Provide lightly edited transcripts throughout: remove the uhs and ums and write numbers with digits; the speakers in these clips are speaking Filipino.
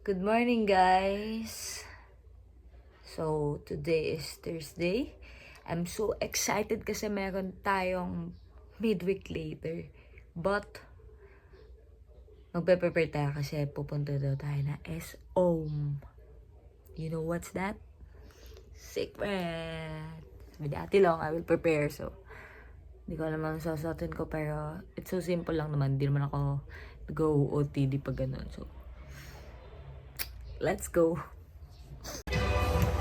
Good morning, guys. So, today is Thursday. I'm so excited kasi meron tayong midweek later. But, magpe-prepare tayo kasi pupunta daw tayo na SOM. You know what's that? Secret! Sabi ni Ate Long, I will prepare. So, hindi ko naman sasuotin ko pero it's so simple lang naman. Hindi naman ako go OTD pag ganun. So, let's go!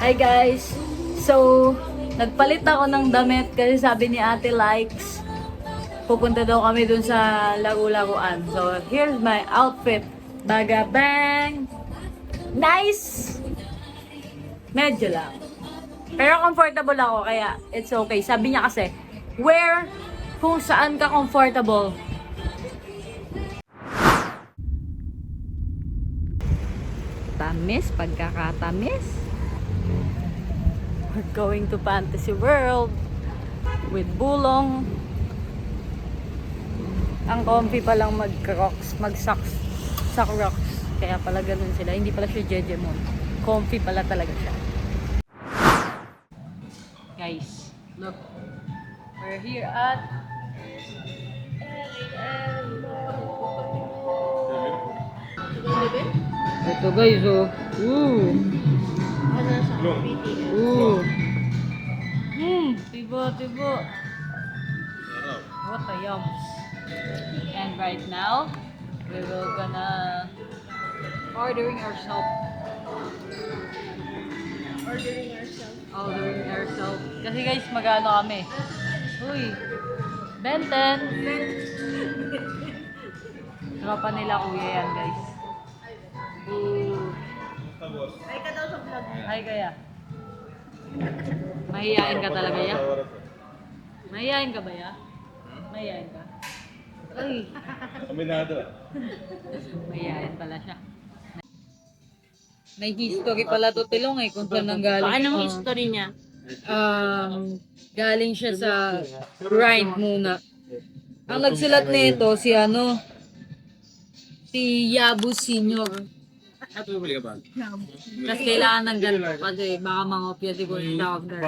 Hi guys! So, nagpalit ako ng damit kasi sabi ni Ate Likes, pupunta daw kami dun sa laru-laruan. So, here's my outfit. Baga bang! Nice! Medyo lang. Pero comfortable ako kaya it's okay. Sabi niya kasi, wear kung saan ka comfortable. Tamis, pagkakatamis. We're going to Fantasy World with Bulong. Ang comfy palang mag-crocs, mag-socks, sock rocks. Kaya pala ganun sila. Hindi pala siya Jejemon. Comfy pala talaga siya. Guys, look. We're here at ito guys, oh. Ooh. Ooh. Tibo. What a yums. And right now, we will gonna ordering ourselves. Kasi guys, magano kami. Uy. Benten. Tropa nila kuya yan guys. Ooh. Ay ka daw sa vlog. Ay kaya. Mahihain ka talaga ya? Mahihain ka ba ya? Mahihain ka? Ay. Aminado. Mahihain pala siya. May history pala to Tilong eh kung saan nanggaling. Anong history niya? Galing siya sa grind muna. Ang nagsulat nito si si Yabu Senior. Kasi kailangan ng ganito kasi baka mangopya siguro yung doctor.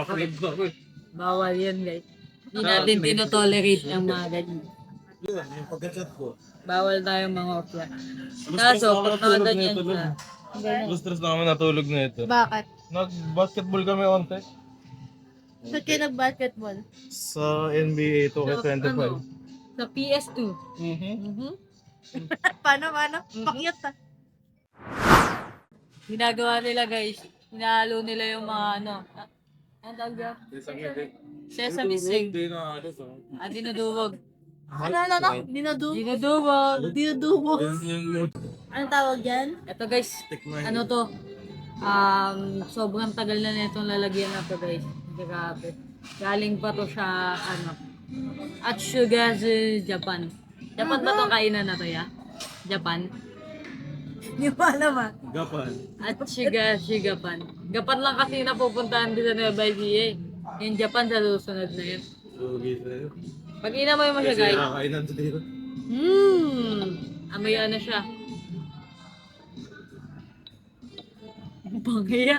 Bawal yan guys. Hindi natin tinotolerate ang mga ganyan. Bawal tayong mangopya. Kaso, pag nakaganyan siya. Stress na kami natulog na ito. Bakit? Nag-basketball kami onte. Saan kayo nag-basketball? Sa NBA 2K25. Sa PS2. Paano? Pakyat ah. Ginagawa nila guys. Hinahalo nila yung mga ano tawag yan? Sesame seed. Dinudubog. Ano? Dinudubog. Dinudubog. Anong tawag yan? Ito guys, ano to? Sobrang tagal na nitong lalagyan na to guys. Grabe. Galing pa to sa Atsugazu, Japan. Japan ba tong kainan na to ya? Japan? Hindi pa naman. Gapan. Atsugazu, Japan. Japan lang kasi napupuntahan din sa Nueva Ecija. Yung Japan sa susunod na yun. Pag inamoy mo siya Kasi guys. nakakainan sa dito. Amoy ano siya. Bangya.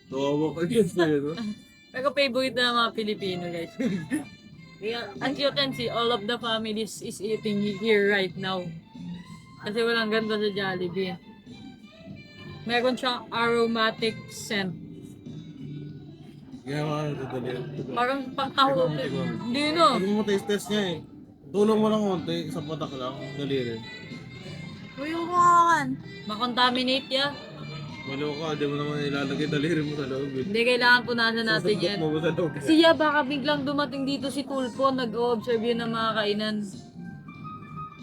Tawa ka yun sa'yo, no? Pero favorite na ng mga Pilipino guys. As you can see, all of the families is eating here right now. Kasi walang ganda sa Jollibee. Meron siyang aromatic scent. Ginawa ka dali. Parang pangtaho. Hindi no. Pag mo taste niya eh. Tulong mo lang konti, sa patak lang, daliri. Uy, umukakan. Makontaminate ya. Malo ka, di mo naman ilalagay daliri mo sa loob. Hindi kailangan punasan natin Sasagdok yan. mo ba sa loob? Kasi ya, baka biglang dumating dito si Tulpo, nag-o-observe yun ng mga kainan.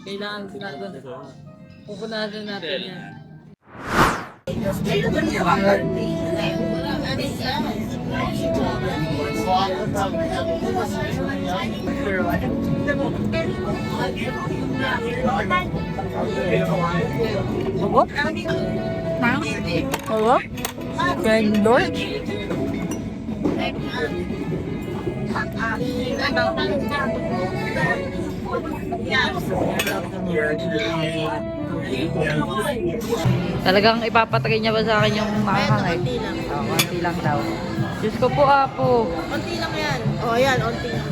Kailangan natin. Pupunasan natin yan. What? Hello? Vendor? Talagang ipapatry niya ba sa akin yung makakang eh? konti lang. Oh, konti lang daw. Diyos ko po, Apo. Konti lang yan. O, yan, konti lang.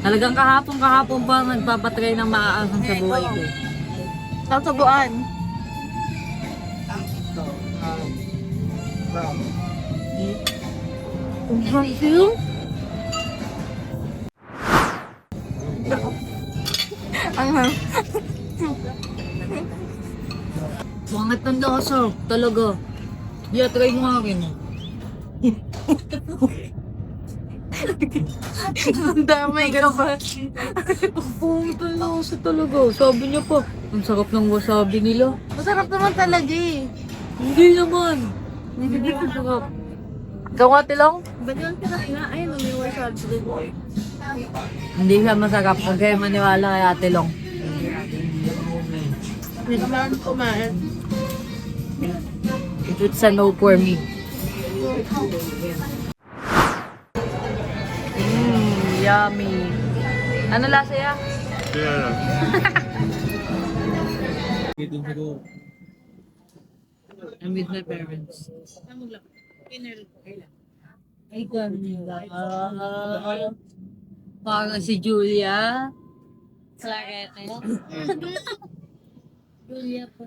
Talagang kahapon pa nagpapatry ng maaasang sa buhay ko. Tatabuan. Bangat ng lasa. Talaga. Yeah, try mo nga akin. Ang damay ka ba? Pungit ang lasa talaga. Sabi niya pa, ang sarap ng wasabi nila. Masarap naman talaga eh. Hindi naman. Hindi ko sarap. Ikaw ate lang? Ba't yung sarap nga? Ay, may wasabi din. Hindi siya masarap. Huwag kayo maniwala kay ate Long. Hindi naman kumain. It's a no for me. Yummy. Ano lasa ya? Kaya lang. Dito siguro. I'm with my parents. Ay, ganda. Parang si Julia. Clarete. Julia po.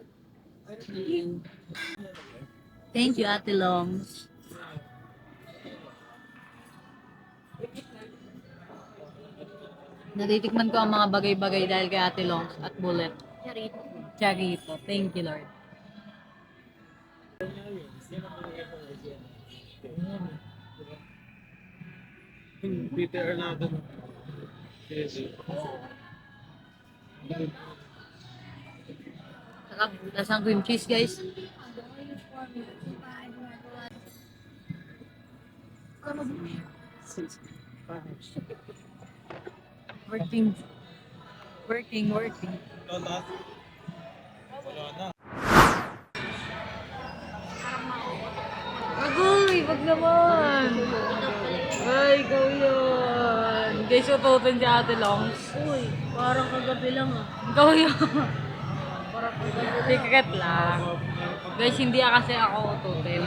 Thank you, Ate Long. Natitikman ko ang mga bagay-bagay dahil kay Ate Long at Bullet. Charito. Thank you, Lord. Peter natin. Yes. Sarap. Lasang cream cheese, guys. Working. Working. Wala na. Agoy, wag naman. Ay, ikaw yun. Guys, ututin si Ate Longs. Uy, parang kagabi lang ah. Ikaw yun. Secret lang. Guys, hindi kasi ako ututin.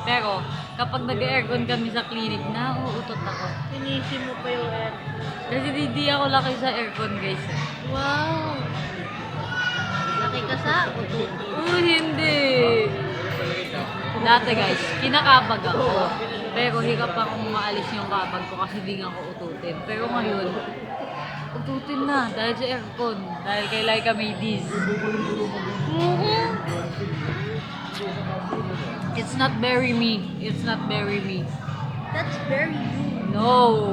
Pero, kapag nag-aircon kami sa clinic na, uutot ako. Pinisi mo pa yung air. Kasi hindi ako laki sa aircon, guys. Wow! Laki ka sa ututi. Hindi. Dati guys, kinakabag ako. Pero hirap akong maalis yung kabag ko kasi di nga ako ututin. Pero ngayon, ututin na dahil sa aircon. Dahil kay Laika Maydiz. It's not very me. It's not very me. That's very you. No.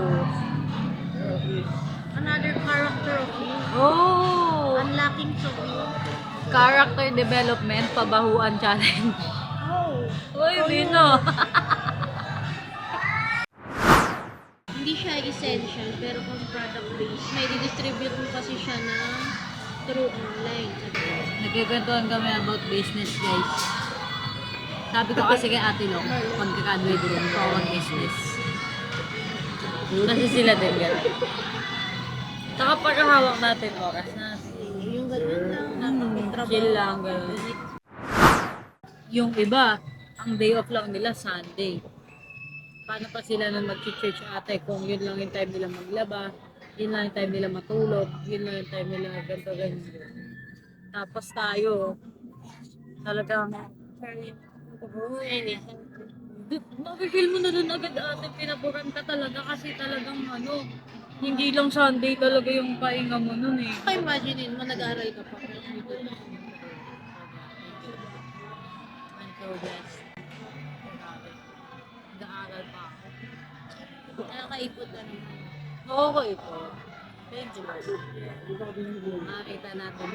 Another character of you. Oh. Unlocking so you. Character development, pabahuan challenge. Oh. Uy, Vino. Hindi siya essential, pero kung product based, may distribute mo kasi siya na through online. Nagkikwentuhan kami about business, guys. Sabi ko kasi kay Ate Long, pagka-graduate rin ko ako business. Kasi sila din gano'n. Saka pagkahawak natin oras na. Yung ganun lang, napapagtrabaho. Chill lang, gano'n. Yung iba, ang day off lang nila, Sunday. Paano pa sila na mag-church ate kung yun lang yung time nila maglaba, yun lang yung time nila matulog, yun lang yung time nila ganito, ganito. Tapos tayo, talagang, makikil mo na dun agad ate, pinaburan ka talaga kasi talagang ano, hindi lang Sunday talaga yung pahinga mo nun eh. Kaya imaginein mo, nag-aaral ka pa. I'm so blessed. Nag-aaral pa ako. Nakakaipot ka naman. Okay po. Thank you. Makita natin.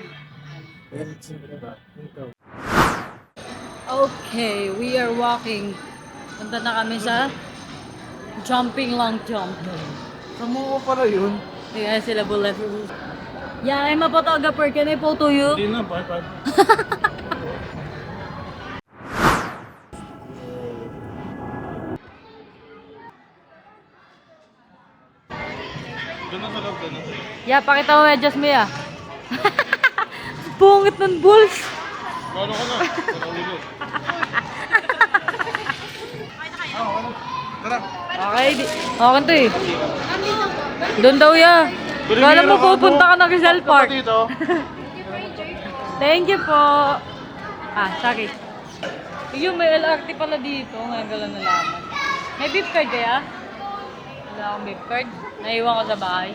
Okay, we are walking. Punta na kami sa jumping long jump. Kamu pala yun? Kaya sila bullet. Yeah, I'm a photographer. Can I photo you? Hindi na, bye. Doon na sa loob, doon na. Yeah, pakita mo medyas mo ya. Pungit ng bulls. Paano ka na? Para ulo. Tara. Okay, okay to eh. Doon daw ya. Kala mo pupunta ka na Rizal Park. Dito. Thank you po. Sorry. Yung may LRT pala dito. Ngayon ko lang nalaman. May beef card kaya? Wala akong beef card. Naiwan ko sa bahay.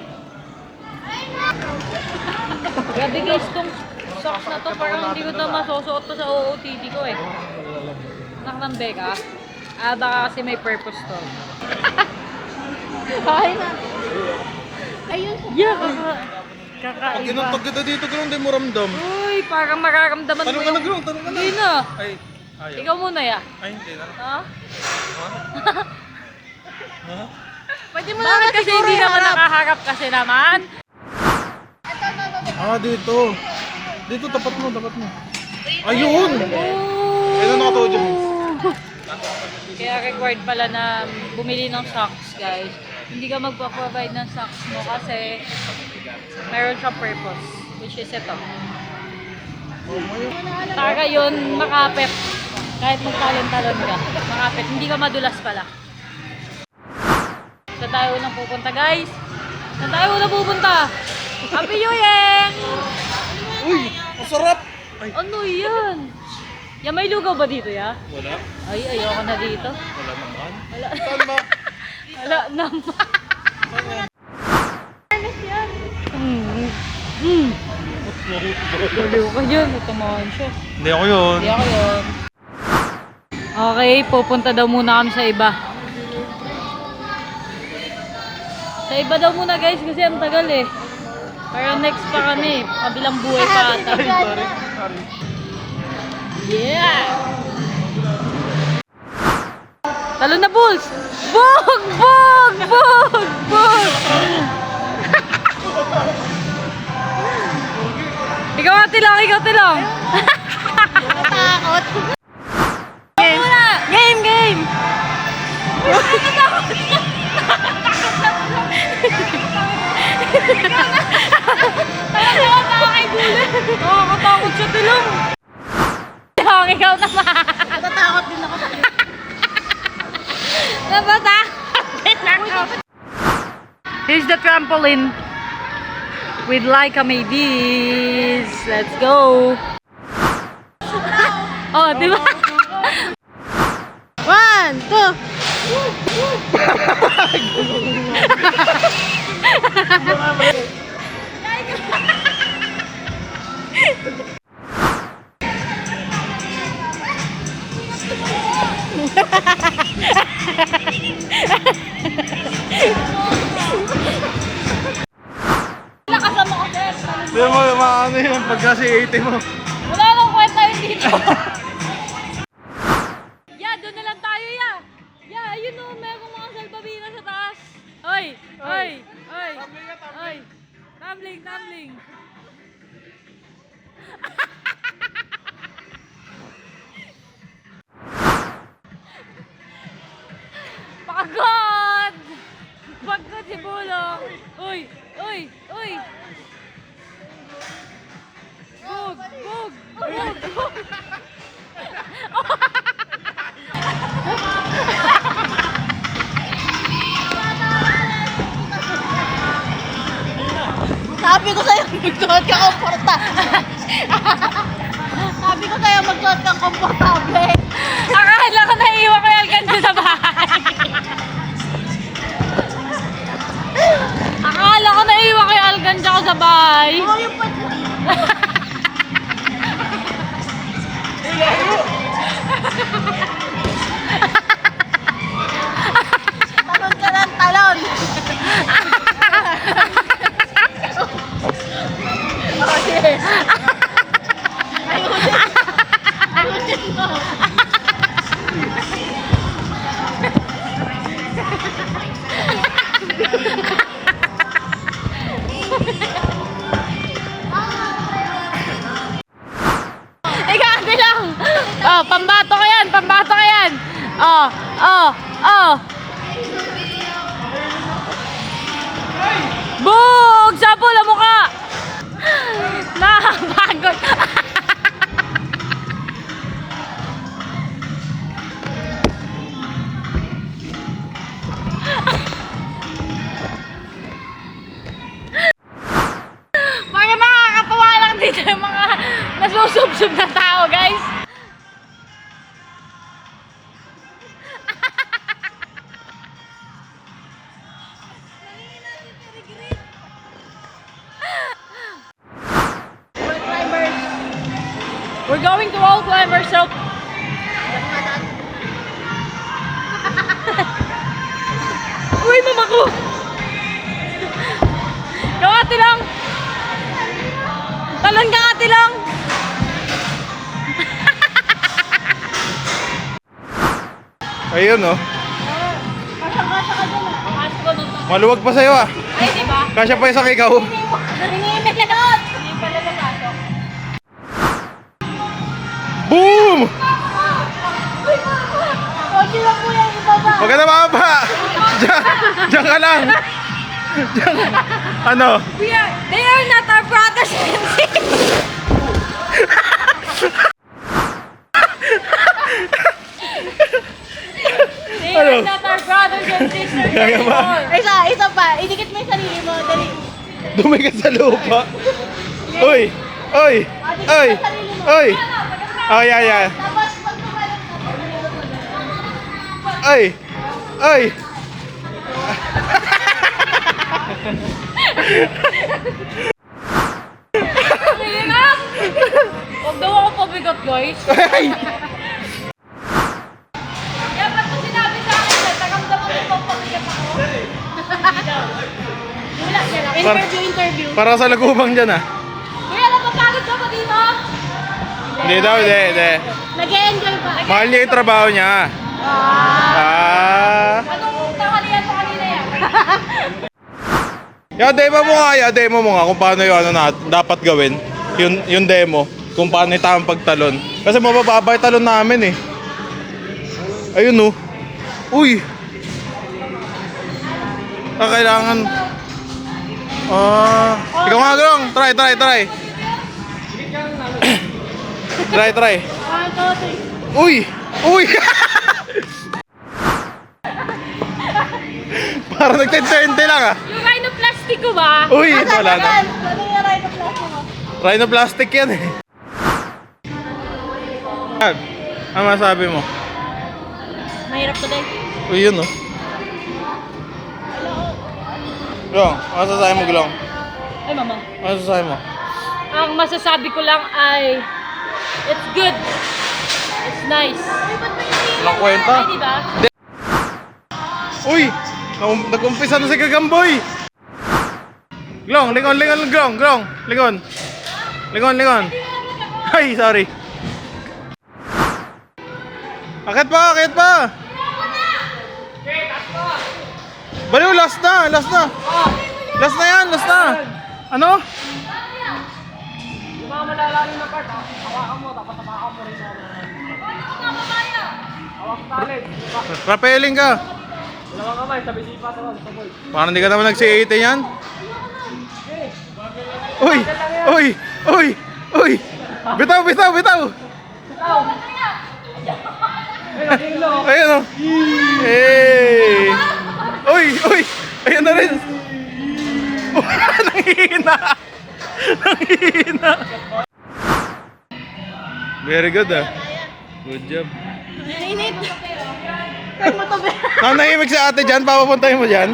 Grabe guys, itong socks na to parang hindi ko na masusuot to sa OOTD ko eh. Anak ng Becca. Baka kasi may purpose to. Ay na. Ayun. Yeah, Pag kakaiba. inantog kita dito, gano'n din mo ramdam. Uy, parang mararamdaman mo Tanong ka na, gano'n, tanong ka na. Hindi na. Ay, ayaw. Ikaw muna ya. Ay, hindi na. Ha? Ha? Pwede mo Bakit kasi hindi naman nakaharap kasi naman? Dito. Dito, tapat mo, tapat mo. Ayun! Oh. Ayun, nakatawa dyan. Kaya required pala na bumili ng socks, guys. Hindi ka magpa-provide ng socks mo kasi meron siyang purpose, which is ito. Para yun makapit. Kahit magtalon-talon ka, makapit. Hindi ka madulas pala. Saan tayo unang pupunta, guys? Saan tayo unang pupunta? Happy Yuyeng! Uy, masarap! Ay, Ano yan? Ya, may lugaw ba dito, ya? wala. Ay, ayoko na dito. Wala naman. Wala. Saan ba? Wala naman. Saan yan? Baliw ka dyan. Natumahan siya. Hindi ako yun. Hindi ako yun. Okay, pupunta daw muna kami sa iba. Sa iba daw muna guys kasi ang tagal eh. Pero next pa kami. Kabilang buhay pa ata. Sorry. Yeah! Talo na Bulls! Bog! Bog! Bog! Bog! Ikaw ate lang! Ikaw ate lang! Takot. Game muna! Game! Game! Nakakatakot siya tilong! Ikaw naman! Natatakot din ako. Here's the trampoline with Laika Maydis. Let's go! Oh, di ba? 1, 2. Nakasama ko sir. Hindi mo, maano yun, pagka si 80 mo. Wala nang kwenta yun dito. Ya, doon na lang tayo ya. Ya, ayun o, merong mga salbabina sa taas. Oy, oy, oy, oy. Tumbling, tumbling. Pagod! Pagod si Bulong. Uy, uy, uy. Bug, bug, bug, bug. Sabi ko sa'yo, magsuot ka komporta. Sabi ko sa'yo, magsuot ka komportable. Akala ko naiiwan ko yung alkansi sa bahay. Akala ko naiiwan ko yung alkansi ko sa bahay. Oo, yung pat. Talon ka ng talon. Oh, yes. Ayusin. Ayusin mo. Ikaw lang. Oh, pambato ko yan, pambato ko yan. Oh, oh, oh. YouTube na tao, guys. We're going to Wall Climbers, so... Uy, mama ko! Ate lang! Talon ka, ate lang! Ayun oh. Kasang-kasa ka dyan ah. Pasok ko nung... Maluwag pa sa'yo ah. Ay, di ba? Kasya pa isang ikaw. Nanginginig ka doon! Hindi pala napasok. Boom! Konti lang po yung ibaba. Huwag ka na mababa! Diyan ka lang! Diyan. Ano? They are not our brothers and sisters! They Ano? are not our brothers and sisters Kaya ba? anymore! Isa pa. Idikit mo yung sarili mo. Dali. Dumi ka sa lupa. Uy! Uy! Uy! Uy! Oh, yeah. Tapos pag tumalon ka. Uy! Uy! Huwag daw ako pabigat, guys. Ay! Kaya ba't mo sinabi sa akin na tagamdaman mo pang pabigat ako? Wala siya lang. Interview. Para sa lagubang dyan ah. Kuya, napapagod ka ba dito? Hindi daw, hindi. Nag-e-enjoy pa. Mahal niya yung trabaho niya. Ah. Anong tanghalian mo kanina yan? Demo mo nga kung paano yung ano na dapat gawin. Yung demo. Kung paano yung tamang pagtalon. Kasi mabababa yung talon namin eh. Ayun oh. Uy! Kailangan. Ikaw nga Grong. Try. Try. 1, 2, 3. Uy! Parang nagtente lang ah. Yung rhinoplastic ko ba? Uy! Wala na. Ano yung rhinoplasty mo? Rhinoplastic yan eh. Ano masabi mo? Mahirap to din. Uy, yun oh. Glong, ano masasabi mo, Glong? Ay, mama. Ano masasabi mo? Ang masasabi ko lang ay it's good. It's nice. Walang kwenta. Ay, di ba? Uy! Nag-umpisa na si Gagamboy! Glong, lingon, Glong! Lingon! Ay, sorry. Akit pa! Baliw, last na! Last na yan! Ano? Yung mga malalalim na part, hawakan mo, tapos hawakan mo rin ako. Hawak talent. Rappelling ka! Dalawang kamay, sabi sipa sa boy. Parang hindi ka naman nag-C80 yan? Uy! Bitaw! Ayun o! Hey! Uy! Ayun na rin! Nanghihina! Very good ah. Good job. Init. Try mo to be. Nanahimik si ate dyan, papapuntahin mo dyan?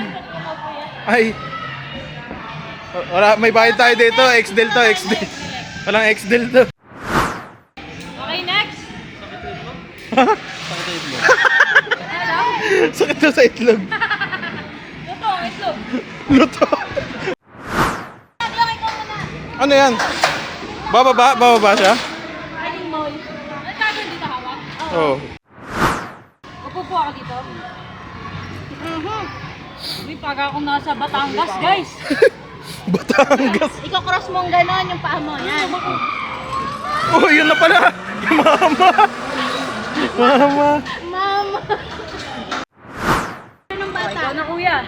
Ay. Wala, may bayad tayo dito, X-Del to. Walang X-Del to. Okay, next. Sakit to sa itlog. Itlog. Luto. Ano yan? Bababa siya? Aling mall. Ano gagawin dito, hawak? Oo. Upo po ako dito. Uy, pag akong nasa Batangas, guys. Batangas. Iko-cross mo ang gano'n yung paa mo. Yan. Oh, yun na pala. Yung mama. Mama. Oh, Anong bata? ikaw na, kuya.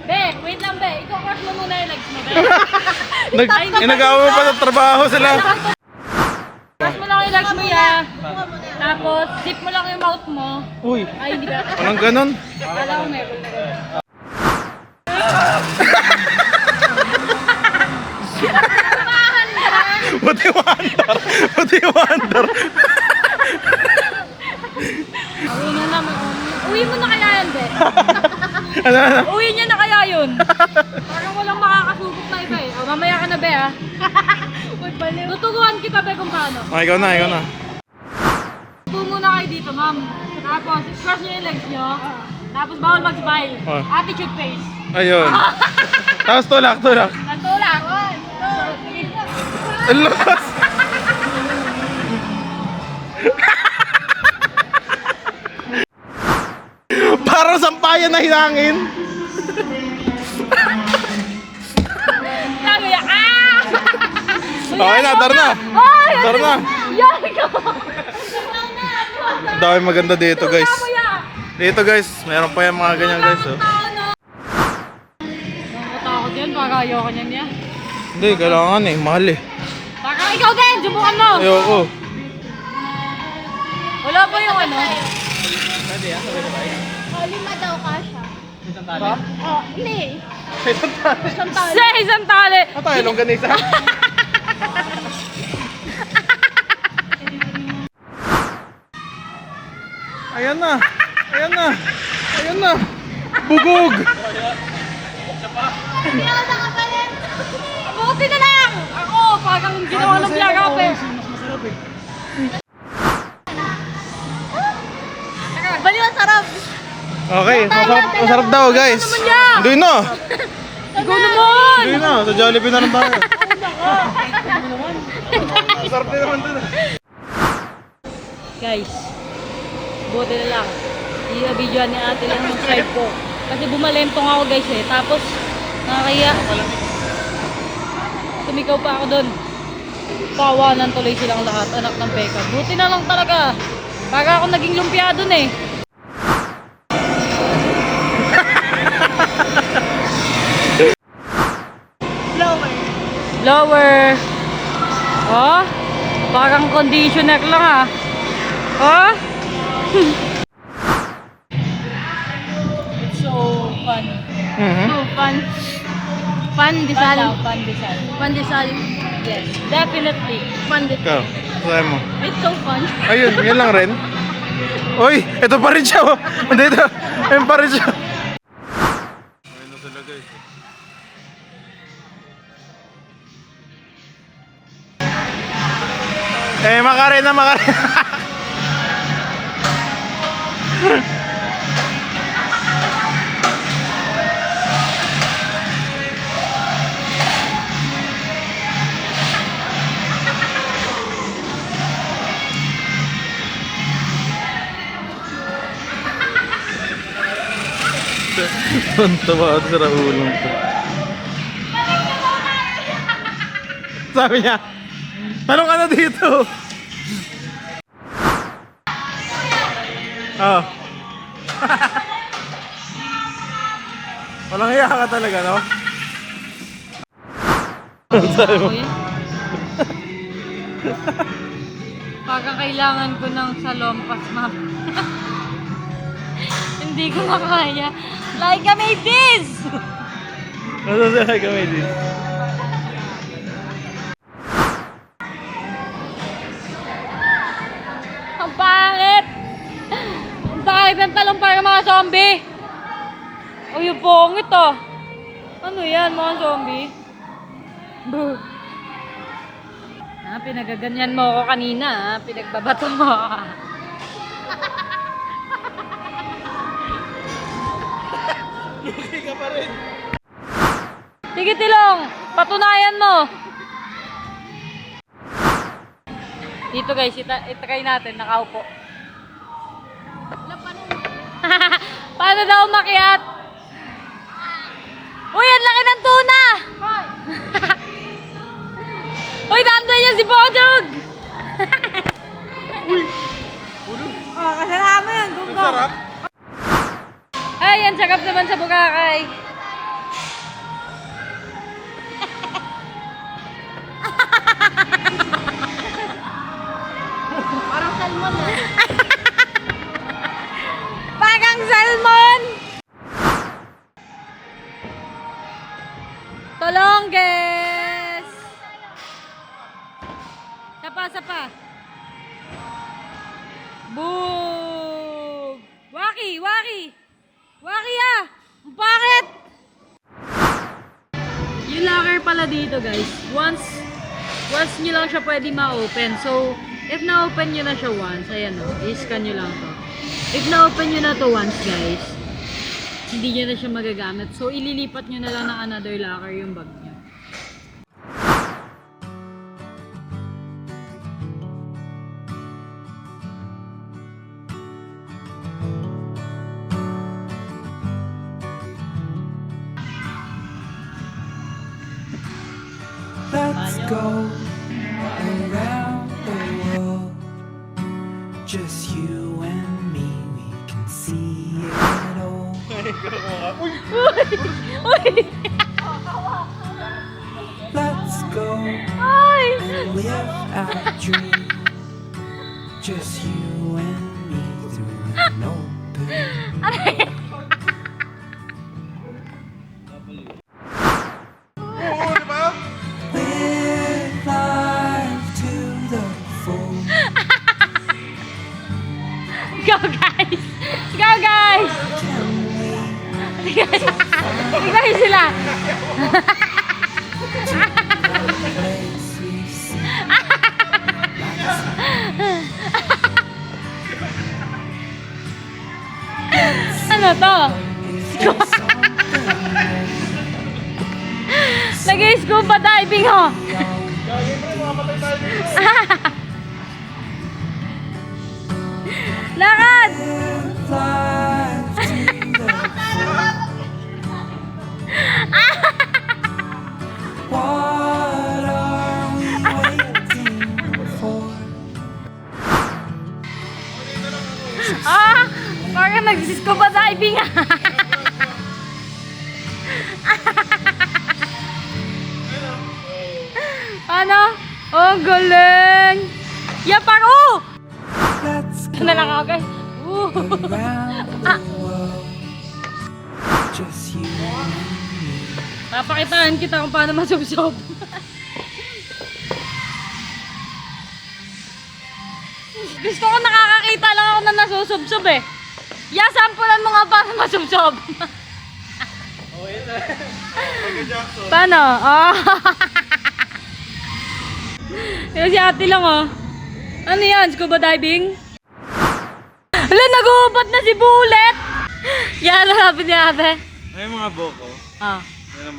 Be, wait lang, be. Ikaw cross mo muna yung legs mo, be. Inagawa mo pa sa trabaho sila. Cross mo lang yung legs mo, ya. Tapos, zip mo lang yung mouth mo. Uy, Ay, hindi ba? walang ganon. Kala ko meron. Buti mandar. Uwi niya na kaya yun. Parang walang makakasubok na iba eh. O, mamaya ka na, be, ah. Tutuguan kita, be, kung paano. Ah, ikaw na, ikaw na. Upo muna kayo dito, ma'am. Tapos, cross niyo yung legs niyo. Tapos, bawal mag-smile. Oh. Attitude face. Ayun. Tapos tulak. Nagtulak. 1, 2, 3. Ang lakas. Parang sampayan na hinangin. Sabi niya, ah! Okay na, tara na. Ay! Tara na. Yari ko! Ang dami maganda dito, guys. Kuya! Dito, guys. Meron pa yung mga ganyan, guys. Oh. Nakatakot yan, baka ayoko niyan niya. Hindi, kailangan eh. Mahal eh. Baka ikaw din, subukan mo! Ayoko. Wala pa yung ano? Lima daw kasha. Isang tali? Oh, hindi. Sa isang tali! Ano tayo, longganisa? Ayan na. Ayan na. Ayan na. Bugog. Hindi ako nakapalit. Buti na lang! Ako, parang ginawa ng biyaga pa eh. Bali, masarap. Okay, masarap daw, guys. Ano naman niya? Hindi na. Ikaw naman! Hindi na. Sa Jollibee na lang tayo. Masarap din naman dun. Guys, buti na lang. I-videoan ni ate lang yung side ko. Kasi bumalentong ako guys eh. Tapos, nakakaya. Tumikaw pa ako doon. Pawanan tuloy silang lahat, anak ng Peka. Buti na lang talaga. Baga ako naging lumpia doon eh. Lower. Oh, parang conditioner lang ah. Oh. It's so fun. So fun. Pandesal. Pandesal. Pandesal. Yes, definitely. Pandesal. Ikaw, sabi mo. It's so fun. Ayun, yan lang rin. Uy, ito pa rin siya. Oh. Dito, ayun pa rin siya. Ayun na sila, guys. Makarin na, makarin. Tuntawa ako sa raulong ko. Sabi niya, tanong ka na dito. Oh. Walang hiya ka talaga, no? Sabi mo. Parang kailangan ko ng salompas, ma'am. Hindi ko makaya. Like I made this! Ano sa kami din? Ang pangit! Ang pangit ng talong para mga zombie! O yung pongit ah! Ano yan mga zombie? Buh! Pinagaganyan mo ako kanina pinagbabato mo. Luki ka pa rin. Sige Tilong, patunayan mo. Dito guys, itry natin, nakaupo. Paano daw umakyat? Uy, ang laki ng tuna! Uy, nandun niya si Bojog! Oh, kasalaman yan, Ang gunggong. sarap. Ay, ang sarap naman sa Boracay. Parang salmon eh. Parang salmon! Tolongges! Sapa. Boom! Waki ah! Bakit? Yung locker pala dito guys, once nyo lang siya pwede ma-open. So, if na-open nyo na siya once, ayan o, i-scan nyo lang to. If na-open nyo na to once guys, hindi nyo na siya magagamit. So, ililipat nyo na lang ng another locker yung bag nyo. Let's go around the world. Just you and me, we can see it all. Let's go and live our dream. Just you and me through an open. Live life to the full. Go guys! Go guys! Tignan sila! Place we see. Ano to? Nag-scuba diving ho! Lakad! Live life to the What are we waiting for? Parang nag-scuba diving ah! Ano? Oh, galing! Yeah, paro! Let's go Ano lang ako guys? around the world. Just you and me. Papakitaan kita kung paano masubsob. Gusto ko nakakakita lang ako na nasusubsob eh. Yeah, sampulan mo nga paano masubsob. Paano? Oh. Yung si ate lang oh. Ano yan? Scuba diving? Hala, nag-uubad na si Bullet! Yan, sabi ni ate. Ay, mga boko. Ah. Yan,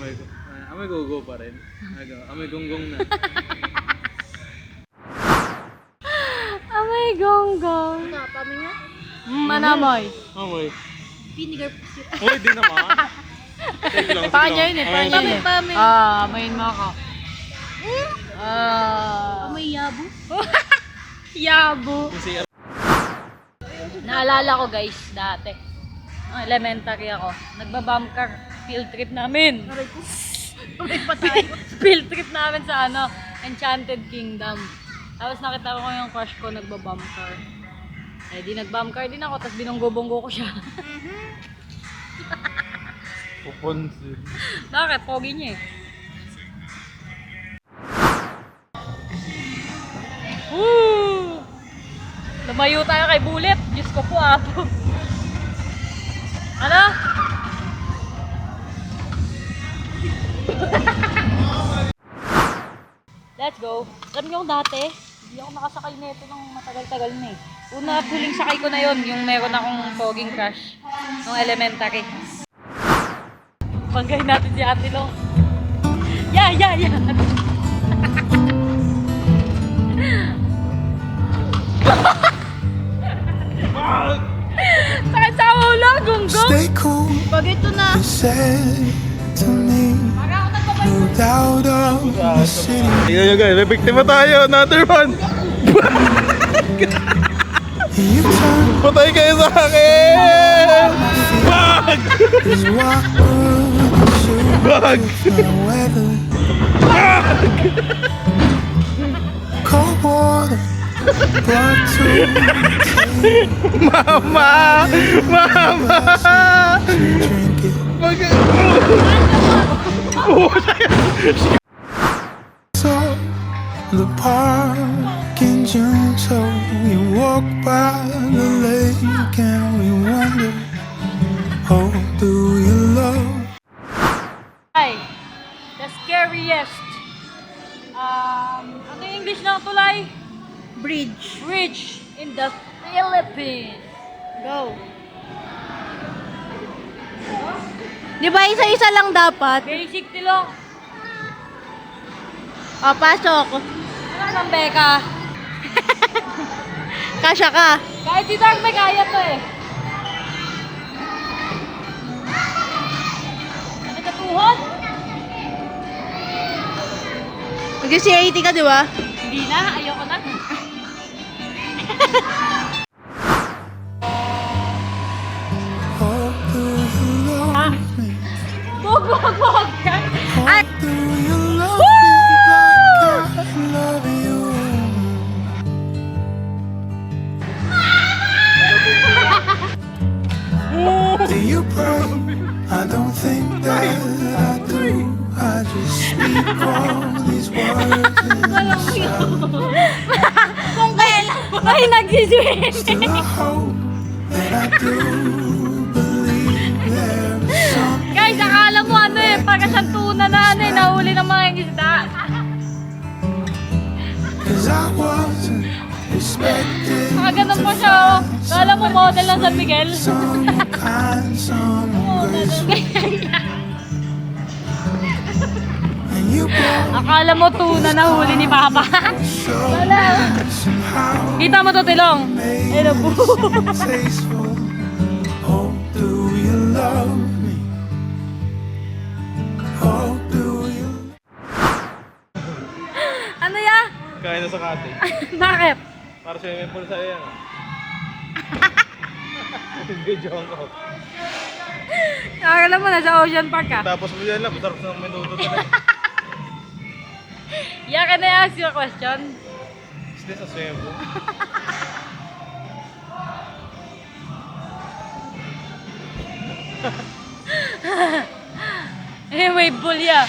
amoy gugo pa rin. Amoy gonggong na. Amay gonggong. Napami nga. Manamoy. Amoy. Vinegar. Uy, di naman. Take lang. Panya yun eh, panya yun eh. Pami. Amayin mo ako. Amoy yabo. Yabo. Kasi Naalala ko guys, dati. Elementary ako. Nagbabump car. Field trip namin. Amoy patay. Field trip namin sa ano, Enchanted Kingdom. Tapos nakita ko yung crush ko nagbabump car. Eh di nagbump car din ako, tapos binunggo-bunggo ko siya. puponsil. Bakit? Pogi niya eh. Woo! Lumayo tayo kay Bullet. Diyos ko po ah. Ano? Let's go. Alam niyo dati, hindi ako nakasakay nito ng matagal-tagal na eh. Una huling sakay ko na yon, yung meron akong poging crush nung elementary. Banggay natin si Ate Lo. Yeah! Sakit sa ulo, gunggong! Stay cool, Pag ito na. you said to me. No doubt of the city. Tingnan nyo guys, may biktima tayo. Another one. You turn Patay kayo sa akin! Bag! is what would shoot Bag! the weather. Cold water brought to Mama! Mama! drink it. Bag! So the park in June, so we walk by the lake and we wonder, oh, do you love the scariest, ano yung English ng tulay? Bridge. Bridge in the Philippines. Go. Di ba isa-isa lang dapat? Basic tilong. O, pasok. Ano ng Beka? Kasya ka. Kahit si Dark may kaya to eh. Ano sa tuhod? Mag-CAT ka, di ba? Hindi na, ayoko na. Oh, do you love me? Bog ka. Oh, do you love me like I love you? Do you pray? I don't think that I do. I just speak all these words in Kung kailan. Ay, nagsiswing. Still I hope that I do believe there is something. Guys, akala mo ano eh, pagka siyang tuna na ano eh, nahuli ng mga isda. Cause I wasn't expecting Mga ganun po siya oh. Akala mo model ng San Miguel. some kind, some grace. And you brought Akala mo tuna na huli ni Papa. so Wala. somehow Kita mo to, Tilong. Hello po. tasteful. Oh, do you love me? Oh, do you? Ano ya? Kain na sa kate. Bakit? Para swimming pool sa'yo yan. Video ko. Akala mo nasa Ocean Park ka. Tapos mo yan lang, masarap sa menudo talaga. Yeah, can I ask you a question? Is this a swimming pool? Eh, wave pool ya.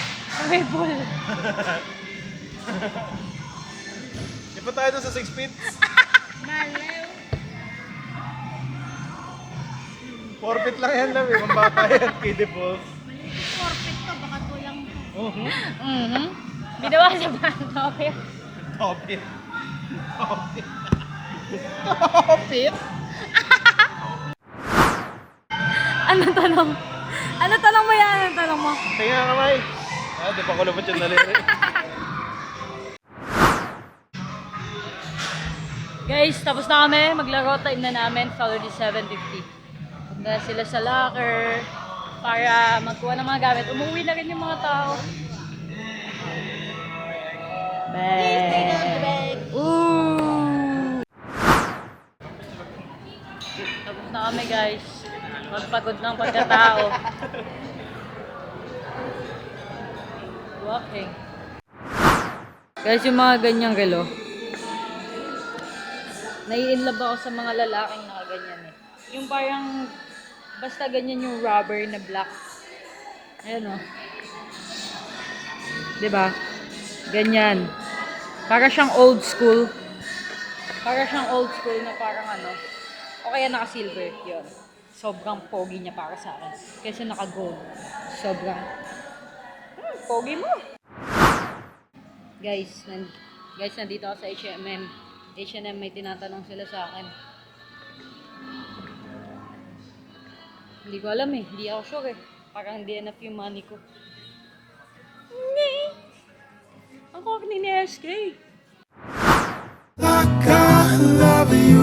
Wave pool. Di pa tayo doon sa 6 feet? Malew. 4 feet lang yan lang eh, mambata yan, kiddie balls. Forfeit ka, baka tulang ka. Mhm. Binawasan pa ang topic. Top it. Anong tanong? Anong tanong mo yan? Anong tanong mo? Tingnan ka, May. Ah, di pa ko lumot yung daliri. Guys, tapos na kami. Maglaro time na namin. It's already 7:50. Punta sila sa locker para magkuha ng mga gamit. Umuwi na rin yung mga tao. Ooh! Tapos na kami guys. Magpagod ng pagkatao. Walking. Guys, yung mga ganyang relo. Nai-inlove ako sa mga lalaking nakaganyan eh. Yung parang, basta ganyan yung rubber na black. Ayan o. Diba? Ganyan. Para siyang old school. Para siyang old school na parang ano. O kaya naka-silver. Yun. Sobrang pogi niya para sa akin. Kasi naka-gold. Sobrang, pogi mo. Guys, nandito ako sa H&M. H&M may tinatanong sila sa akin. Hindi ko alam eh. Hindi ako sure eh. Parang hindi enough yung money ko. Hindi. Ako ni SK. Like I love you.